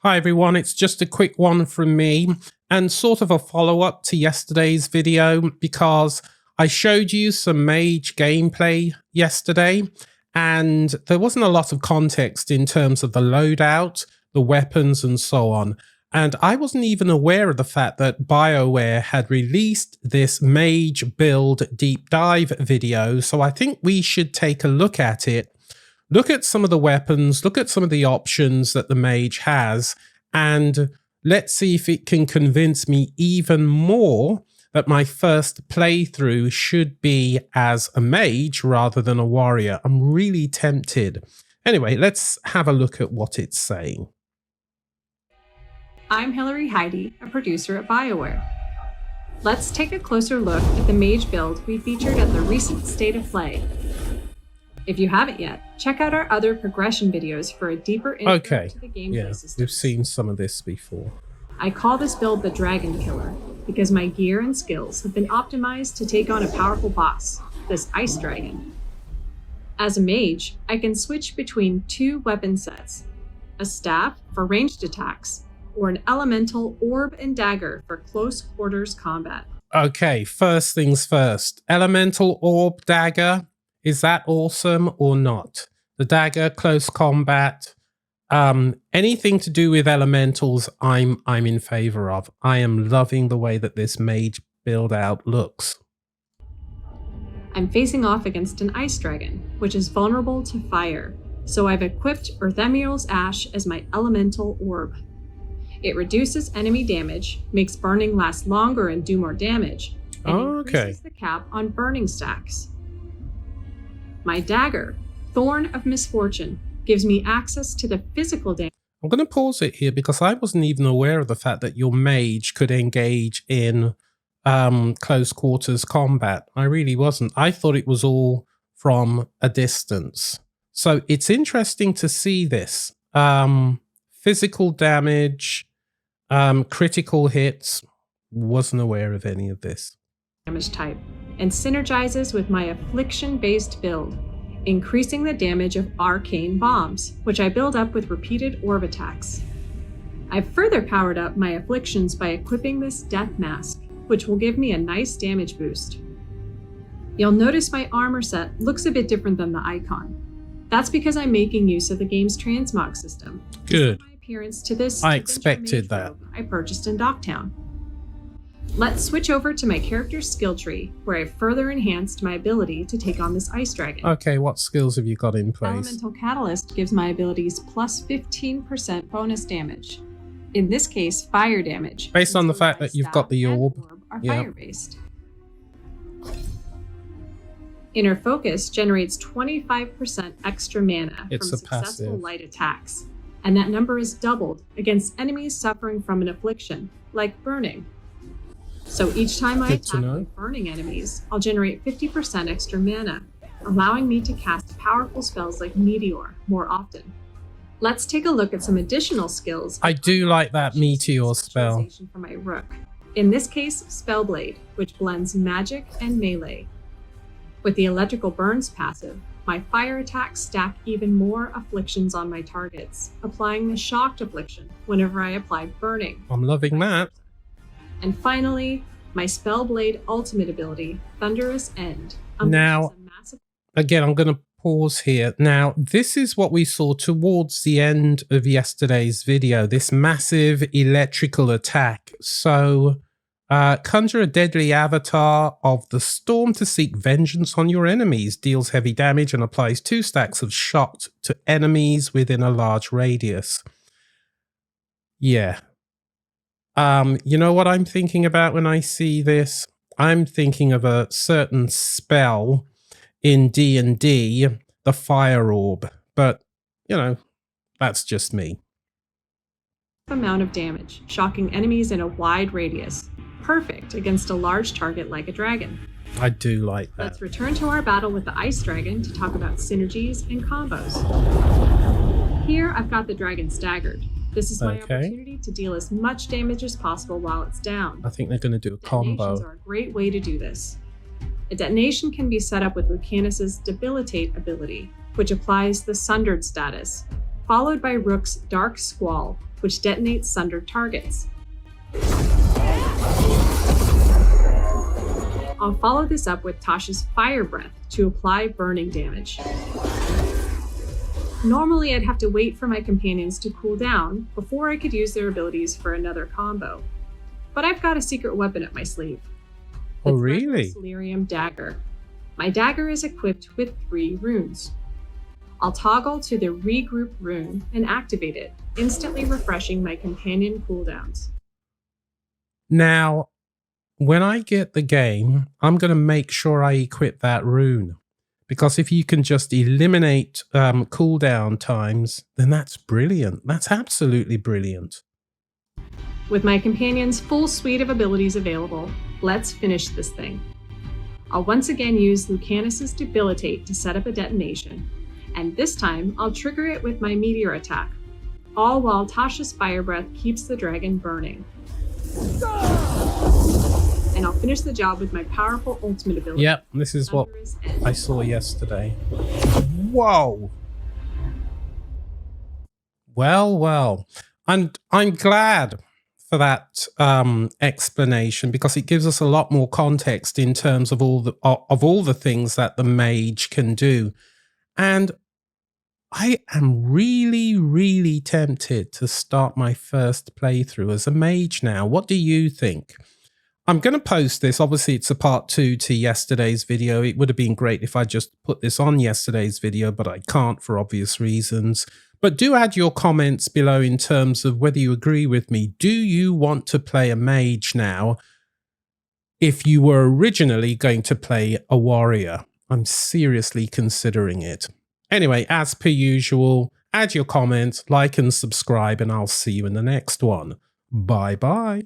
Hi everyone, it's just a quick one from me and sort of a follow-up to yesterday's video because I showed you some Mage gameplay yesterday and there wasn't a lot of context in terms of the loadout, the weapons and so on. And I wasn't even aware of the fact that Bioware had released this Mage build deep dive video, so I think we should take a look at it. Look at some of the weapons, look at some of the options that the Mage has, and let's see if it can convince me even more that my first playthrough should be as a Mage rather than a warrior. I'm really tempted. Anyway, let's have a look at what it's saying. I'm Hillary Heidi, a producer at Bioware. Let's take a closer look at the Mage build we featured at the recent State of Play. If you haven't yet, check out our other progression videos for a deeper intro to the gameplay systems. We've seen some of this before. I call this build the Dragon Killer because my gear and skills have been optimized to take on a powerful boss, this Ice Dragon. As a Mage, I can switch between two weapon sets, a staff for ranged attacks, or an elemental orb and dagger for close quarters combat. Okay, first things first. Elemental orb dagger. Is that awesome or not? The dagger, close combat, anything to do with elementals, I'm in favor of. I am loving the way that this Mage build out looks. I'm facing off against an ice dragon, which is vulnerable to fire. So I've equipped Earth Emerald's Ash as my elemental orb. It reduces enemy damage, makes burning last longer and do more damage, and increases the cap on burning stacks. My dagger, Thorn of Misfortune, gives me access to the physical damage. I'm going to pause it here because I wasn't even aware of the fact that your Mage could engage in close quarters combat. I really wasn't. I thought it was all from a distance. So it's interesting to see this. Physical damage, critical hits. Wasn't aware of any of this. Damage type. And synergizes with my affliction-based build, increasing the damage of arcane bombs, which I build up with repeated orb attacks. I've further powered up my afflictions by equipping this death mask, which will give me a nice damage boost. You'll notice my armor set looks a bit different than the icon. That's because I'm making use of the game's transmog system. Good. My appearance to this I expected that. I purchased in Docktown. Let's switch over to my character's skill tree, where I've further enhanced my ability to take on this ice dragon. Okay, what skills have you got in place? Elemental Catalyst gives my abilities plus 15% bonus damage. In this case, fire damage. Based on the fact that you've got the orb. Are fire-based. Inner Focus generates 25% extra mana from successful light attacks, and that number is doubled against enemies suffering from an affliction, like burning. So each time I attack with burning enemies, I'll generate 50% extra mana, allowing me to cast powerful spells like Meteor more often. Let's take a look at some additional skills. I do like that Meteor spell. For my Rook. In this case, Spellblade, which blends magic and melee. With the Electrical Burns passive, my fire attacks stack even more afflictions on my targets, applying the Shocked Affliction whenever I apply burning. I'm loving that. And finally, my Spellblade ultimate ability, Thunderous End. Now, again, I'm going to pause here. Now, this is what we saw towards the end of yesterday's video, this massive electrical attack. So, conjure a deadly avatar of the storm to seek vengeance on your enemies, deals heavy damage and applies 2 stacks of shocked to enemies within a large radius. Yeah. You know what I'm thinking about when I see this? I'm thinking of a certain spell in D&D, the Fire Orb. But, you know, that's just me. Amount of damage, shocking enemies in a wide radius. Perfect against a large target like a dragon. I do like that. Let's return to our battle with the Ice Dragon to talk about synergies and combos. Here, I've got the dragon staggered. This is my opportunity to deal as much damage as possible while it's down. I think they're going to do a combo. Detonations are a great way to do this. A detonation can be set up with Lucanus's Debilitate ability, which applies the Sundered status. followed by Rook's Dark Squall, which detonates sundered targets. I'll follow this up with Tasha's Fire Breath to apply burning damage. Normally, I'd have to wait for my companions to cool down before I could use their abilities for another combo. But I've got a secret weapon up my sleeve. Oh, really? The Delirium Dagger. My dagger is equipped with 3 runes. I'll toggle to the Regroup rune and activate it, instantly refreshing my companion cooldowns. Now, when I get the game, I'm going to make sure I equip that rune. Because if you can just eliminate cooldown times, then that's brilliant. That's absolutely brilliant. With my companion's full suite of abilities available, let's finish this thing. I'll once again use Lucanus's Debilitate to set up a detonation, and this time I'll trigger it with my meteor attack, all while Tasha's Fire Breath keeps the dragon burning. And I'll finish the job with my powerful ultimate ability. Yep, this is what I saw yesterday. Whoa! Well. And I'm glad for that explanation, because it gives us a lot more context in terms of all the things that the mage can do. And I am really tempted to start my first playthrough as a mage now. What do you think? I'm going to post this. Obviously, it's a part 2 to yesterday's video. It would have been great if I just put this on yesterday's video, but I can't for obvious reasons. But do add your comments below in terms of whether you agree with me. Do you want to play a mage now if you were originally going to play a warrior? I'm seriously considering it. Anyway, as per usual, add your comments, like and subscribe, and I'll see you in the next one. Bye-bye.